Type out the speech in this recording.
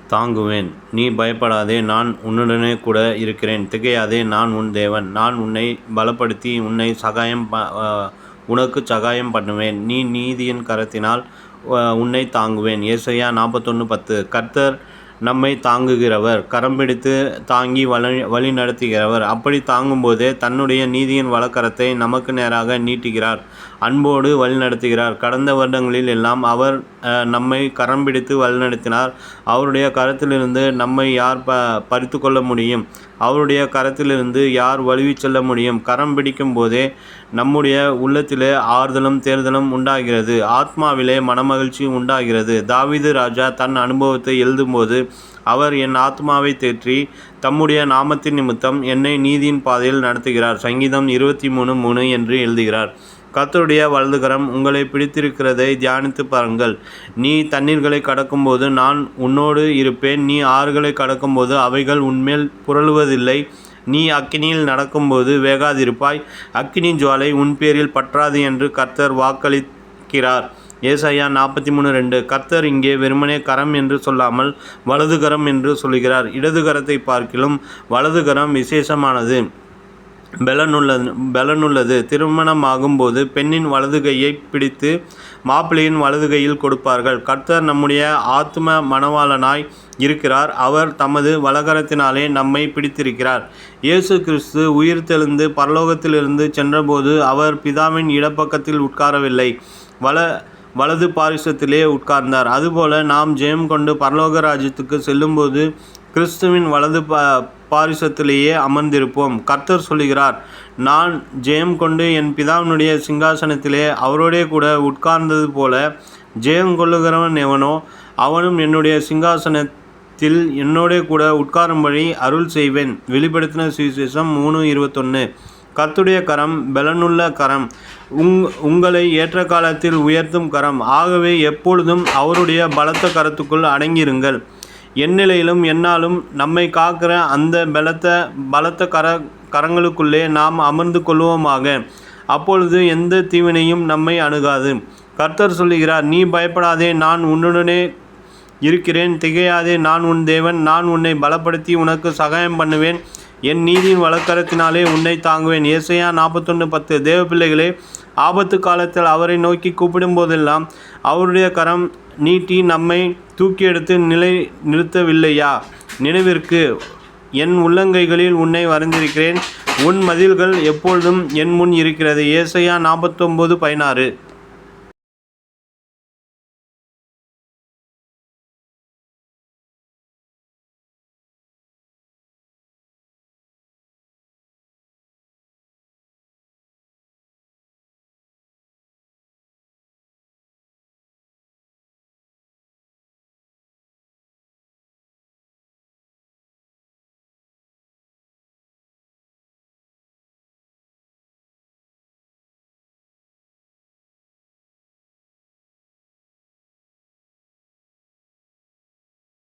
தாங்குவேன். நீ பயப்படாதே, நான் உன்னுடனே கூட இருக்கிறேன். திகையாதே, நான் உன் தேவன். நான் உன்னை பலப்படுத்தி உனக்குச் சகாயம் பண்ணுவேன். நீ நீதியின் கரத்தினால் உன்னை தாங்குவேன். ஏசாயா 41:10. கர்த்தர் நம்மை தாங்குகிறவர், கரம் பிடித்து தாங்கி வழி நடத்துகிறவர். அப்படி தாங்கும்போதே தன்னுடைய நீதியின் வலக்கரத்தை நமக்கு நேராக நீட்டுகிறார், அன்போடு வழிநடத்துகிறார். கடந்த வருடங்களில் எல்லாம் அவர் நம்மை கரம் பிடித்து வழிநடத்தினார். அவருடைய கரத்திலிருந்து நம்மை யார் பறித்து கொள்ள முடியும்? அவருடைய கரத்திலிருந்து யார் வழுவிச் செல்ல முடியும்? கரம் பிடிக்கும் போதே நம்முடைய உள்ளத்திலே ஆறுதலும் தேர்தலும் உண்டாகிறது, ஆத்மாவிலே மனமகிழ்ச்சி உண்டாகிறது. தாவீது ராஜா தன் அனுபவத்தை எழுதும்போது, அவர் என் ஆத்மாவை தேற்றி தம்முடைய நாமத்தின் நிமித்தம் என்னை நீதியின் பாதையில் நடத்துகிறார், சங்கீதம் 23:3 என்று எழுதுகிறார். கர்த்தருடைய வலதுகரம் உங்களை பிடித்திருக்கிறதை தியானித்து பாருங்கள். நீ தண்ணீர்களை கடக்கும்போது நான் உன்னோடு இருப்பேன். நீ ஆறுகளை கடக்கும்போது அவைகள் உன்மேல் புரளுவதில்லை. நீ அக்கினியில் நடக்கும்போது வேகாதிருப்பாய். அக்கினி ஜுவாலை உன் பேரில் பற்றாது என்று கர்த்தர் வாக்களிக்கிறார். ஏசாயா 43:2. கர்த்தர் இங்கே வெறுமனே கரம் என்று சொல்லாமல் வலதுகரம் என்று சொல்கிறார். இடதுகரத்தை பார்க்கிலும் வலதுகரம் விசேஷமானது, பலனுள்ளது. திருமணமாகும்போது பெண்ணின் வலது கையை பிடித்து மாப்பிள்ளையின் வலது கையில் கொடுப்பார்கள். கர்த்தர் நம்முடைய ஆத்தும மணவாளனாய் இருக்கிறார். அவர் தமது வலகரத்தினாலே நம்மை பிடித்திருக்கிறார். இயேசு கிறிஸ்து உயிர்த்தெழுந்து பரலோகத்திலிருந்து சென்றபோது அவர் பிதாவின் இடப்பக்கத்தில் உட்காரவில்லை, வலது பாரிசத்திலே உட்கார்ந்தார். அதுபோல நாம் ஜெயம் கொண்டு பரலோக ராஜ்யத்துக்கு செல்லும்போது கிறிஸ்துவின் வலது பாரிசத்திலேயே அமர்ந்திருப்போம். கர்த்தர் சொல்லுகிறார், நான் ஜெயம் கொண்டு என் பிதாவினுடைய சிங்காசனத்திலே அவரோடே கூட உட்கார்ந்தது போல ஜெயம் கொள்ளுகிறவன் எவனோ அவனும் என்னுடைய சிங்காசனத்தில் என்னோடே கூட உட்காரும்படி அருள் செய்வேன். வெளிப்படுத்தின சுவிசேஷம் 3:21. கர்த்தருடைய கரம் பலனுள்ள கரம், உங்களை ஏற்ற காலத்தில் உயர்த்தும் கரம். ஆகவே எப்பொழுதும் அவருடைய பலத்த கரத்துக்குள் அடங்கியிருங்கள். எந்நிலையிலும் எந்நாளும் நம்மை காக்கிற அந்த பலத்த கரங்களுக்குள்ளே நாம் அமர்ந்து கொள்வோமாக. அப்பொழுது எந்த தீவினையும் நம்மை அணுகாது. கர்த்தர் சொல்லுகிறார், நீ பயப்படாதே, நான் உன்னுடனே இருக்கிறேன். திகையாதே, நான் உன் தேவன். நான் உன்னை பலப்படுத்தி உனக்கு சகாயம் பண்ணுவேன். என் நீதியின் வலக்கரத்தினாலே உன்னை தாங்குவேன். ஏசாயா 41:10. தேவ பிள்ளைகளே, ஆபத்து காலத்தில் அவரை நோக்கி கூப்பிடும் போதெல்லாம் அவருடைய கரம் நீட்டி நம்மை தூக்கி எடுத்து நிறுத்தவில்லையா? நினைவிற்கு, என் உள்ளங்கைகளில் உன்னை வரைந்திருக்கிறேன். உன் மதில்கள் எப்பொழுதும் என் முன் இருக்கிறது. ஏசாயா 49:16.